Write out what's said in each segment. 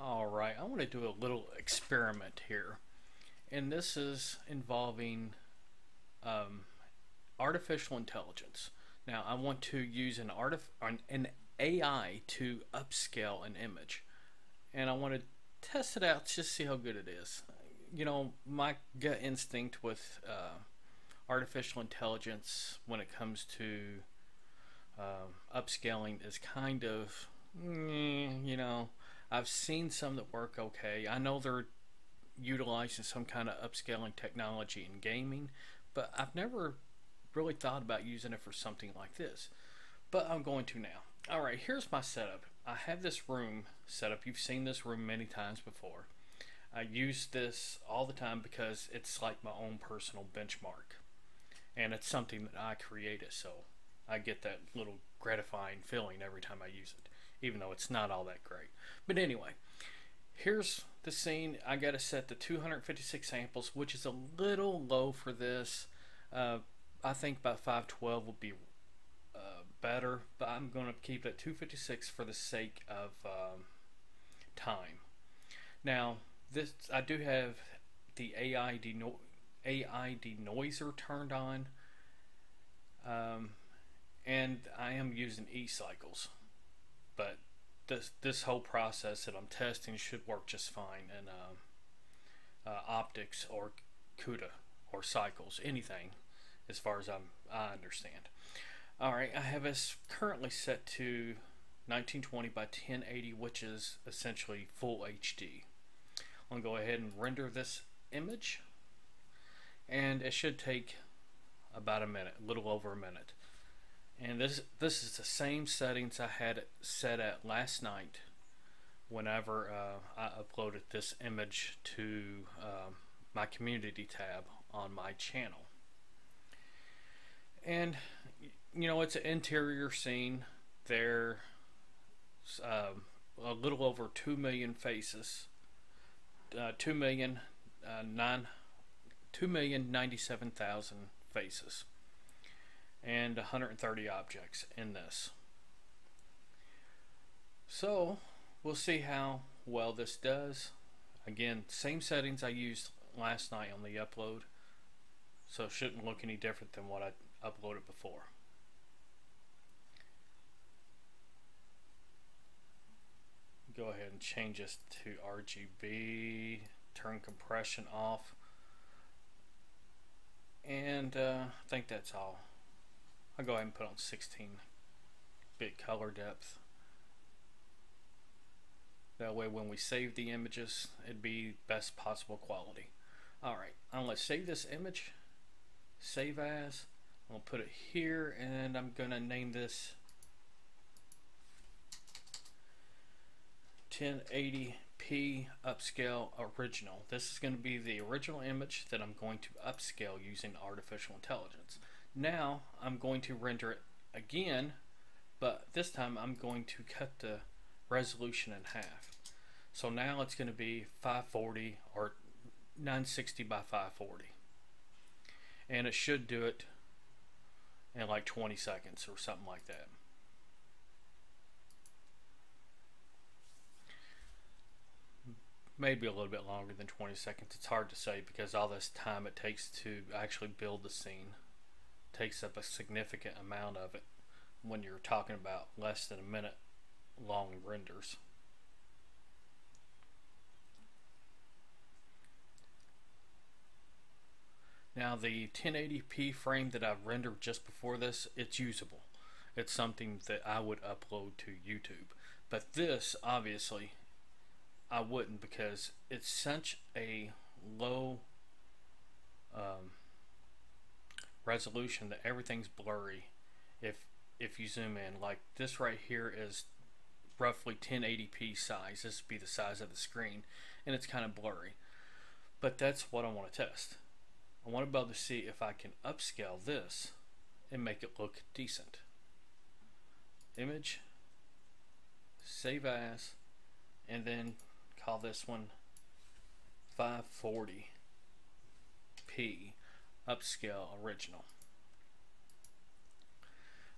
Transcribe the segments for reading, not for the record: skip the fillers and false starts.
Alright, I want to do a little experiment here, and this is involving um, artificial intelligence. Now, I want to use an AI to upscale an image, and I want to test it out, just see how good it is. You know, my gut instinct with artificial intelligence when it comes to upscaling is kind of, you know, I've seen some that work okay. I know they're utilizing some kind of upscaling technology in gaming, but I've never really thought about using it for something like this. But I'm going to now. Alright, here's my setup. I have this room set up. You've seen this room many times before. I use this all the time because it's like my own personal benchmark. And it's something that I created, so I get that little gratifying feeling every time I use it, even though it's not all that great. But anyway, here's the scene. I got to set to 256 samples, which is a little low for this. I think about 512 would be better, but I'm going to keep it at 256 for the sake of time. Now, this I do have the AI denoiser turned on, and I am using e-cycles, but this whole process that I'm testing should work just fine in optics or CUDA or cycles, anything as far as I understand. Alright, I have this currently set to 1920 by 1080, which is essentially full HD. I'm going to go ahead and render this image, and it should take about a minute, a little over a minute. And this is the same settings I had it set at last night whenever I uploaded this image to my community tab on my channel. And you know, it's an interior scene. There's a little over 2 million faces, 2,097,000 faces, and 130 objects in this. So we'll see how well this does. Again, same settings I used last night on the upload, so it shouldn't look any different than what I uploaded before. Go ahead and change this to RGB, turn compression off, and I think that's all. I'll go ahead and put on 16-bit color depth. That way when we save the images, it'd be best possible quality. Alright, I'm going to save this image, save as, I'm going to put it here, and I'm going to name this 1080p Upscale Original. This is going to be the original image that I'm going to upscale using artificial intelligence. Now I'm going to render it again, but this time I'm going to cut the resolution in half. So now it's going to be 540 or 960 by 540. And it should do it in like 20 seconds or something like that. Maybe a little bit longer than 20 seconds. It's hard to say because all this time it takes to actually build the scene takes up a significant amount of it when you're talking about less than a minute long renders. Now the 1080p frame that I've rendered just before this, it's usable. It's something that I would upload to YouTube. But this, obviously, I wouldn't, because it's such a low resolution that everything's blurry if you zoom in. Like this right here is roughly 1080p size. This would be the size of the screen, and it's kind of blurry. But that's what I want to test. I want to be able to see if I can upscale this and make it look decent. Image, save as, and then call this one 540p Upscale Original.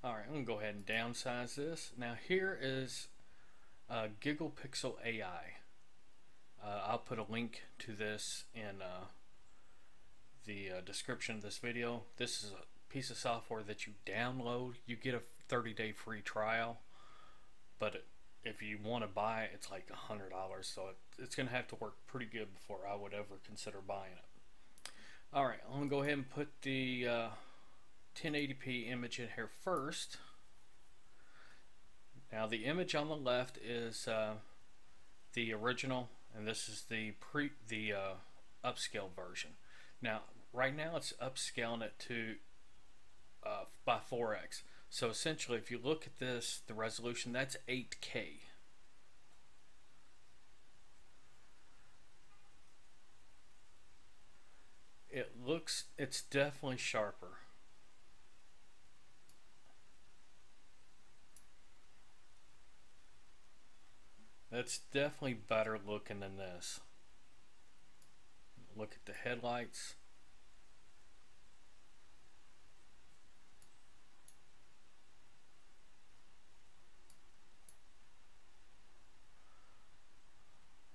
Alright, I'm going to go ahead and downsize this. Now here is Gigapixel AI. I'll put a link to this in the description of this video. This is a piece of software that you download. You get a 30-day free trial, but if you want to buy it, it's like $100. So it's going to have to work pretty good before I would ever consider buying it. Alright, I'm going to go ahead and put the 1080p image in here first. Now the image on the left is the original, and this is the upscale version. Now right now it's upscaling it to by 4x. So essentially, if you look at this, the resolution, that's 8K. It's definitely sharper. That's definitely better looking than this. Look at the headlights.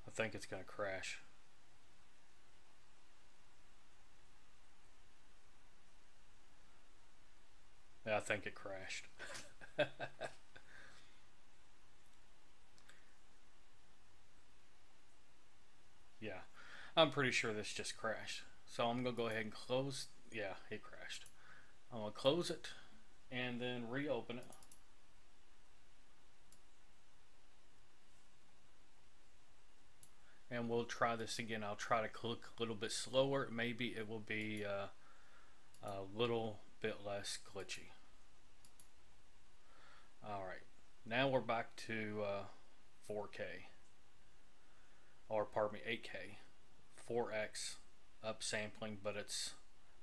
I think it's going to crash. Yeah, I think it crashed. Yeah, I'm pretty sure this just crashed. So I'm going to go ahead and close. Yeah, it crashed. I'm going to close it and then reopen it. And we'll try this again. I'll try to click a little bit slower. Maybe it will be a little bit less glitchy. Alright, now we're back to 4K. Or pardon me, 8K. 4x upsampling, but it's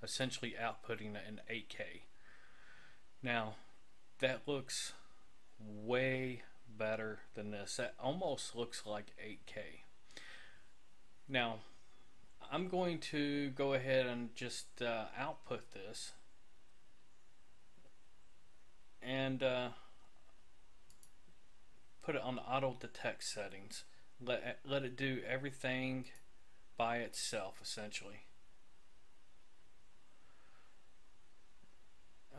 essentially outputting it in 8K. Now, that looks way better than this. That almost looks like 8K. Now, I'm going to go ahead and just output this and put it on the auto detect settings. Let it do everything by itself, essentially.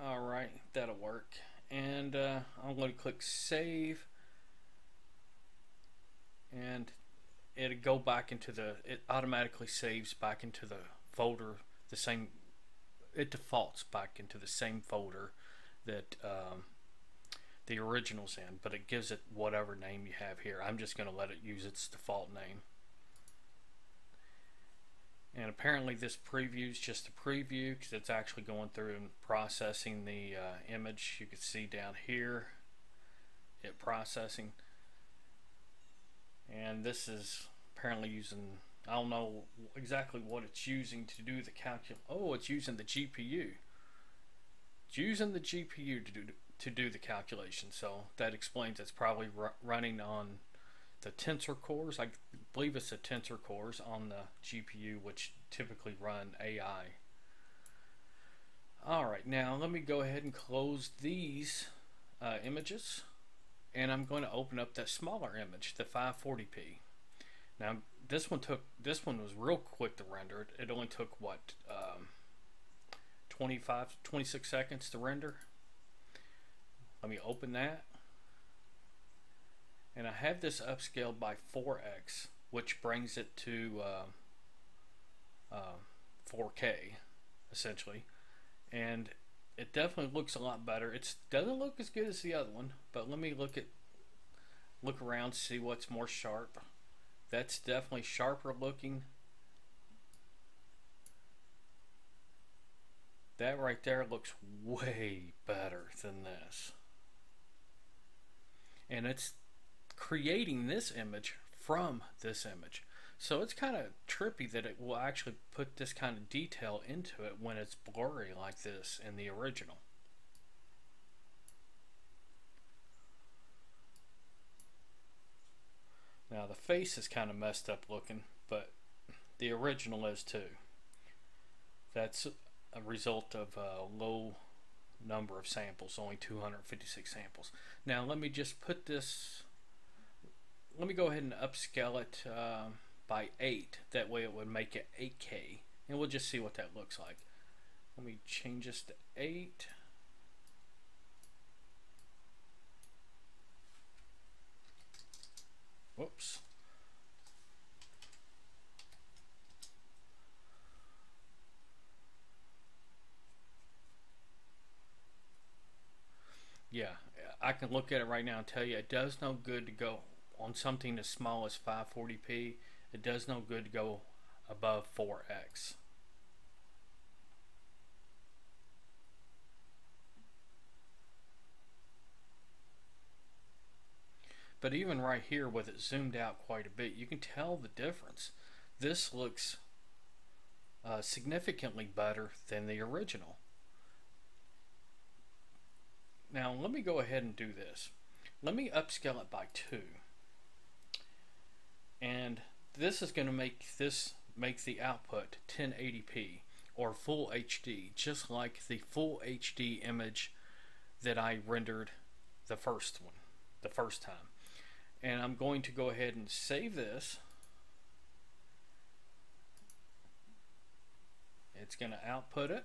Alright, that'll work. And I'm going to click save, and it'll go back into it automatically saves back into the folder, it defaults back into the same folder that the original's in, but it gives it whatever name you have here. I'm just going to let it use its default name. And apparently this preview is just a preview because it's actually going through and processing the image. You can see down here it processing, and this is apparently using, I don't know exactly what it's using to do the oh, it's using the GPU. It's using the GPU to do the calculation, so that explains it's probably running on the tensor cores. I believe it's the tensor cores on the GPU, which typically run AI. Alright, now let me go ahead and close these images, and I'm going to open up that smaller image, the 540p. Now this one was real quick to render. It only took what 26 seconds to render. Let me open that, and I have this upscaled by 4x, which brings it to 4K essentially, and it definitely looks a lot better. It doesn't look as good as the other one, but let me look around, see what's more sharp. That's definitely sharper looking. That right there looks way better than this. And it's creating this image from this image. So it's kind of trippy that it will actually put this kind of detail into it when it's blurry like this in the original. Now the face is kind of messed up looking, but the original is too. That's a result of a low number of samples, only 256 samples. Now let me just put this, let me go ahead and upscale it by 8. That way it would make it 8K. And we'll just see what that looks like. Let me change this to 8. Whoops. Yeah, I can look at it right now and tell you it does no good to go on something as small as 540p. It does no good to go above 4x. But even right here with it zoomed out quite a bit, you can tell the difference. This looks significantly better than the original. Now let me go ahead and do this. Let me upscale it by 2. And this is going to make the output 1080p or full HD, just like the full HD image that I rendered the first time. And I'm going to go ahead and save this. It's going to output it.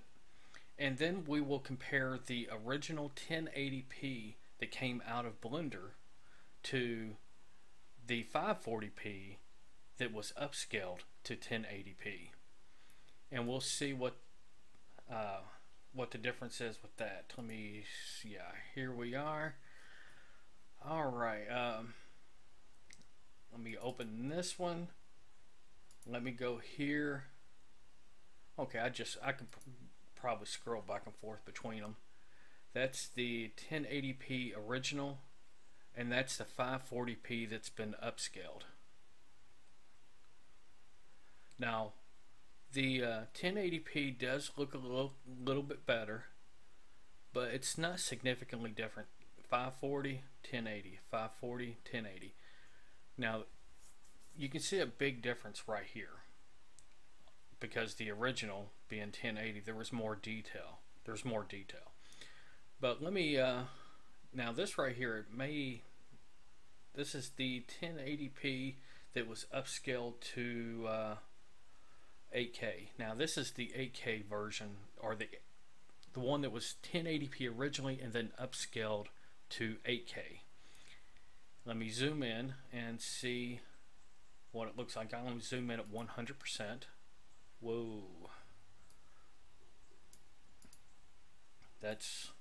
And then we will compare the original 1080p that came out of Blender to the 540p that was upscaled to 1080p. And we'll see what the difference is with that. Let me, yeah, here we are. All right. Let me open this one. Let me go here. Okay, I can probably scroll back and forth between them. That's the 1080p original, and that's the 540p that's been upscaled. Now, the 1080p does look a little bit better, but it's not significantly different. 540, 1080, 540, 1080. Now, you can see a big difference right here, because the original being 1080, there was more detail. There's more detail. But let me, now this right here, this is the 1080p that was upscaled to 8K. Now this is the 8K version, or the one that was 1080p originally and then upscaled to 8K. Let me zoom in and see what it looks like. I'm going to zoom in at 100%. Whoa. That's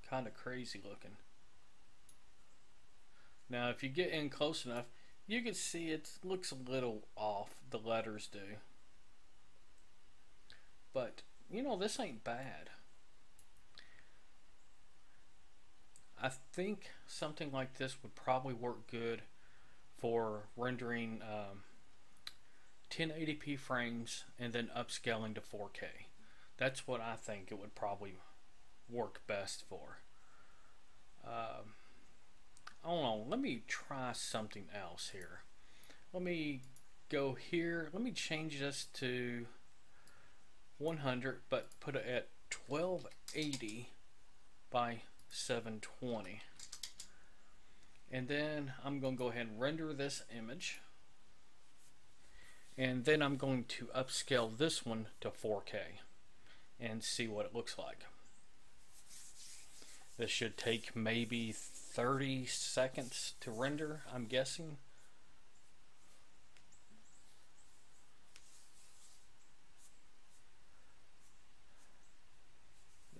kind of crazy looking. Now if you get in close enough, you can see it looks a little off, the letters do. But, you know, this ain't bad. I think something like this would probably work good for rendering 1080p frames and then upscaling to 4K. That's what I think it would probably work best for. I don't know, let me try something else here. Let me go here, let me change this to 100, but put it at 1280 by 720. And then I'm going to go ahead and render this image. And then I'm going to upscale this one to 4K and see what it looks like. This should take maybe 30 seconds to render, I'm guessing.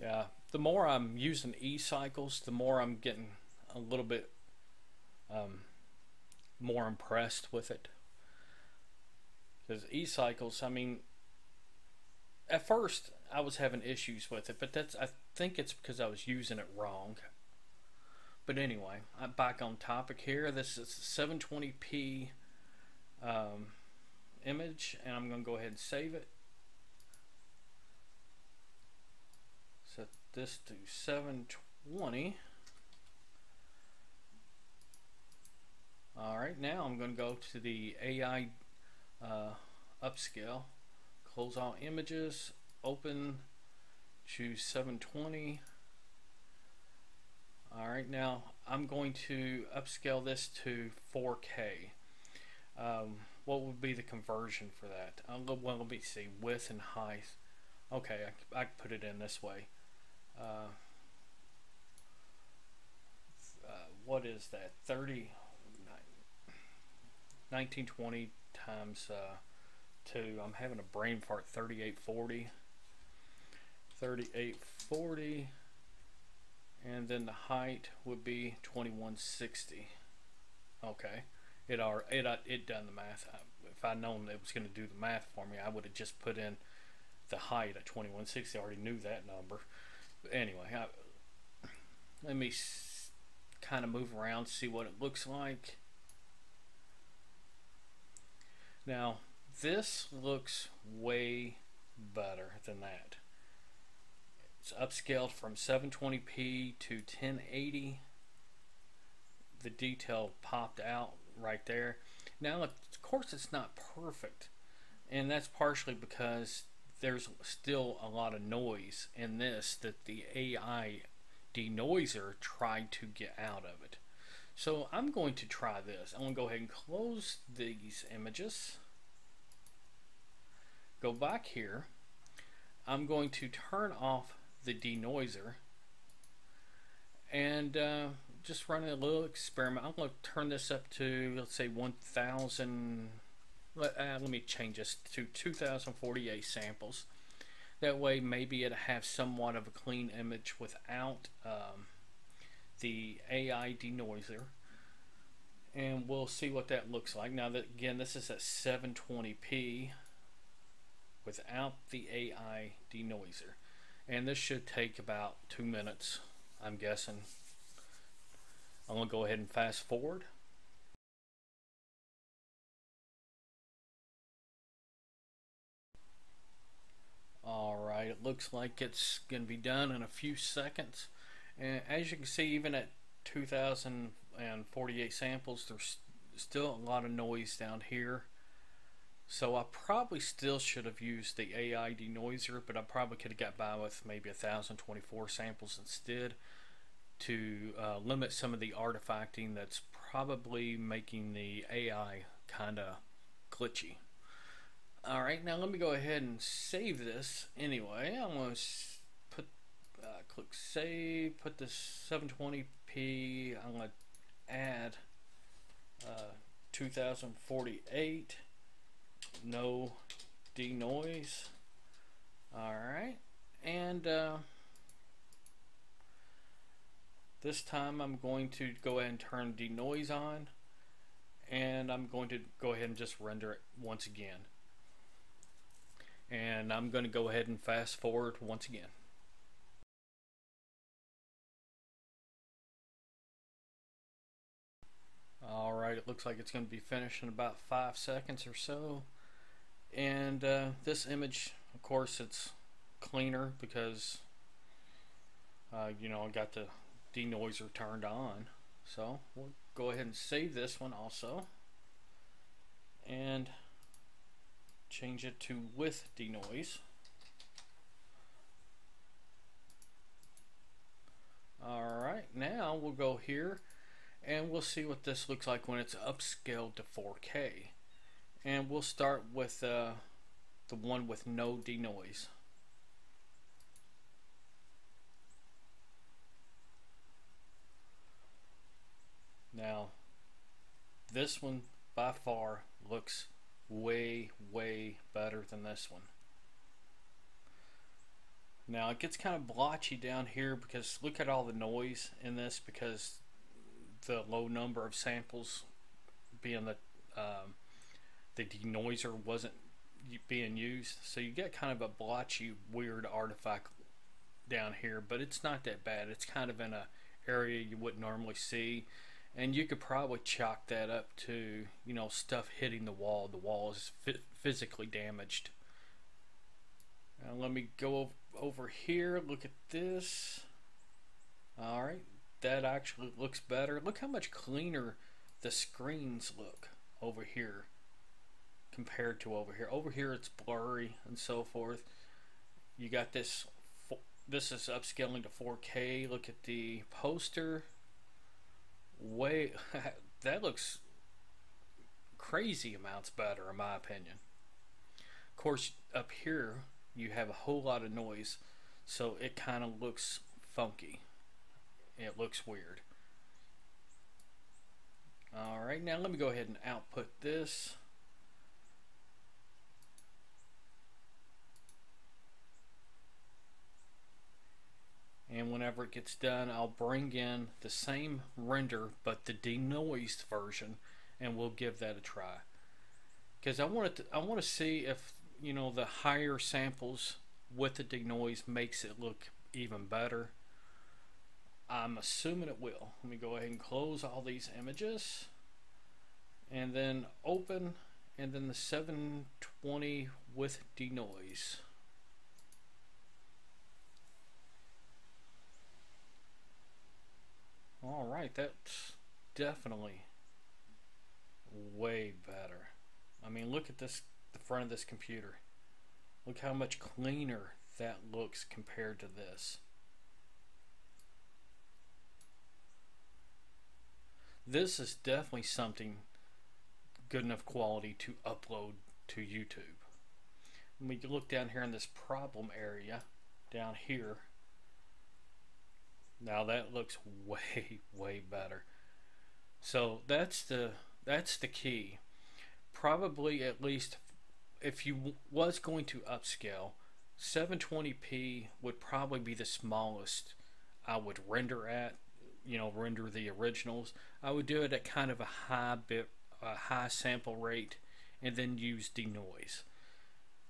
Yeah, the more I'm using e-cycles, the more I'm getting a little bit more impressed with it. Because e-cycles, I mean, at first I was having issues with it, but I think it's because I was using it wrong. But anyway, I'm back on topic here. This is a 720p image, and I'm going to go ahead and save it. Set this to 720. Alright, now I'm going to go to the AI upscale, close all images, open, choose 720. Alright, now I'm going to upscale this to 4K. what would be the conversion for that? Well, let me see, width and height. Okay, I can put it in this way. Uh, what is that? 1920 times 2. I'm having a brain fart. 3840. 3840. And then the height would be 2160. Okay. It done the math. If I'd known it was going to do the math for me, I would have just put in the height at 2160. I already knew that number. But anyway, let me kind of move around, see what it looks like. Now, this looks way better than that. It's upscaled from 720p to 1080. The detail popped out right there. Now, of course, it's not perfect, and that's partially because there's still a lot of noise in this that the AI denoiser tried to get out of it. So I'm going to try this. I'm going to go ahead and close these images. Go back here. I'm going to turn off the denoiser and just run a little experiment. I'm going to turn this up to, let's say, 1000. Let me change this to 2048 samples. That way maybe it'll have somewhat of a clean image without the AI denoiser, and we'll see what that looks like. Now that, again, this is at 720p without the AI denoiser, and this should take about 2 minutes, I'm guessing. I'm going to go ahead and fast forward. Alright, it looks like it's going to be done in a few seconds. And as you can see, even at 2048 samples, there's still a lot of noise down here. So I probably still should have used the AI denoiser, but I probably could have got by with maybe 1024 samples instead to limit some of the artifacting that's probably making the AI kind of glitchy. Alright, now let me go ahead and save this anyway. I'm going to put click save, put this 720p. I'm going to add 2048, no denoise. Alright, and this time I'm going to go ahead and turn denoise on, and I'm going to go ahead and just render it once again. And I'm going to go ahead and fast forward once again. Alright, it looks like it's going to be finished in about 5 seconds or so. And this image, of course, it's cleaner because you know, I got the denoiser turned on. So we'll go ahead and save this one also, and change it to with denoise. Alright, now we'll go here and we'll see what this looks like when it's upscaled to 4K. And we'll start with the one with no denoise. Now, this one by far looks way better than this one. Now it gets kind of blotchy down here because look at all the noise in this, because the low number of samples being the denoiser wasn't being used, so you get kind of a blotchy weird artifact down here, but it's not that bad. It's kind of in a area you wouldn't normally see, and you could probably chalk that up to, you know, stuff hitting the wall. The wall is physically damaged. Now let me go over here, look at this. Alright, that actually looks better. Look how much cleaner the screens look over here compared to over here. Over here it's blurry and so forth. You got this is upscaling to 4K. Look at the poster. That looks crazy amounts better in my opinion. Of course, up here you have a whole lot of noise, so it kind of looks funky. It looks weird. Alright, now let me go ahead and output this. And whenever it gets done, I'll bring in the same render but the denoised version, and we'll give that a try. Because I want to see if, you know, the higher samples with the denoise makes it look even better. I'm assuming it will. Let me go ahead and close all these images, and then open, and then the 720 with denoise. Alright, that's definitely way better. I mean, look at this, the front of this computer. Look how much cleaner that looks compared to this. This is definitely something good enough quality to upload to YouTube. When we look down here in this problem area, down here, now that looks way better. So that's the key. Probably, at least if you was going to upscale, 720p would probably be the smallest I would render at. You know, render the originals. I would do it at kind of a high sample rate, and then use denoise.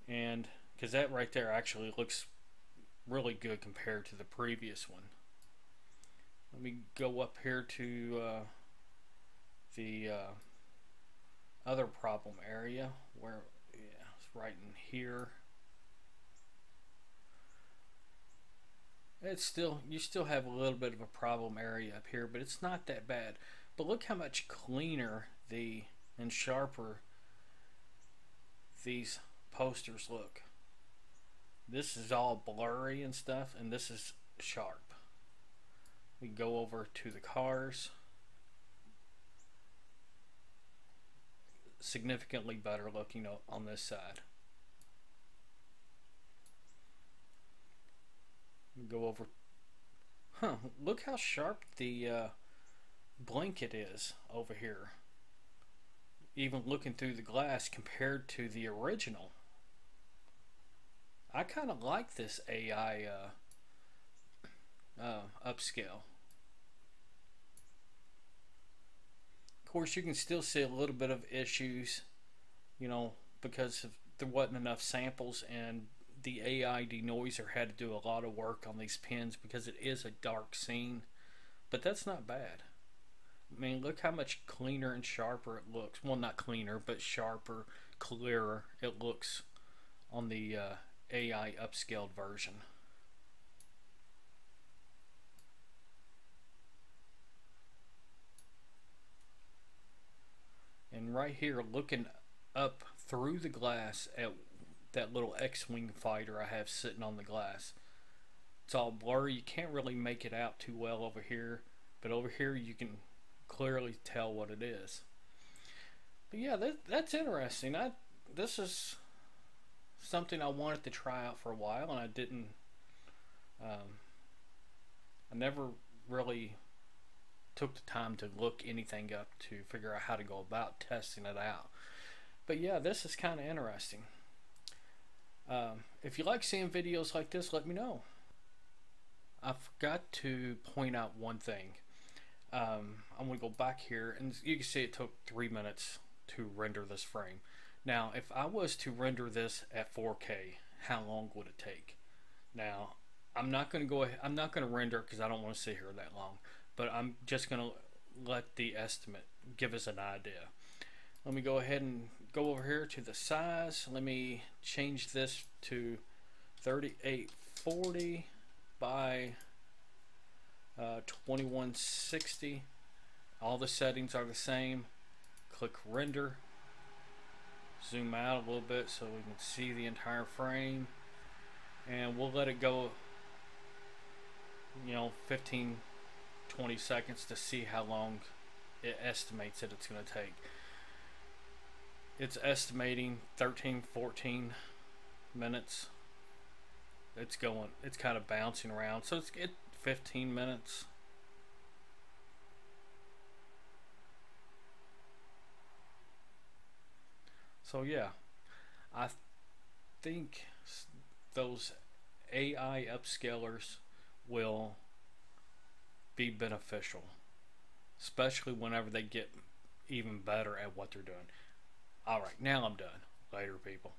And because that right there actually looks really good compared to the previous one. Let me go up here to the other problem area where, yeah, it's right in here. It's still, you still have a little bit of a problem area up here, but it's not that bad. But look how much cleaner and sharper these posters look. This is all blurry and stuff, and this is sharp. We go over to the cars. Significantly better looking on this side. We go over. Look how sharp the blanket is over here. Even looking through the glass compared to the original. I kind of like this AI upscale. Of course, you can still see a little bit of issues, you know, because there wasn't enough samples, and the AI denoiser had to do a lot of work on these pins because it is a dark scene. But that's not bad. I mean, look how much cleaner and sharper it looks. Well, not cleaner, but sharper, clearer it looks on the AI upscaled version. And right here, looking up through the glass at that little X-Wing fighter I have sitting on the glass. It's all blurry. You can't really make it out too well over here, but over here you can clearly tell what it is. But yeah, that's interesting. This is something I wanted to try out for a while, and I didn't. I never really took the time to look anything up to figure out how to go about testing it out. But yeah, this is kind of interesting. If you like seeing videos like this, let me know. I forgot to point out one thing. I'm going to go back here, and you can see it took 3 minutes to render this frame. Now, if I was to render this at 4K, how long would it take? Now, I'm not going to go ahead, I'm not going to render because I don't want to sit here that long, but I'm just going to let the estimate give us an idea. Let me go ahead and go over here to the size. Let me change this to 3840 by 2160. All the settings are the same. Click render. Zoom out a little bit so we can see the entire frame, and we'll let it go, you know, 15-20 seconds to see how long it estimates that it's going to take. It's estimating 13, 14 minutes. It's kind of bouncing around. So it's 15 minutes. So yeah, I think those AI upscalers will be beneficial, especially whenever they get even better at what they're doing. All right, now I'm done. Later, people.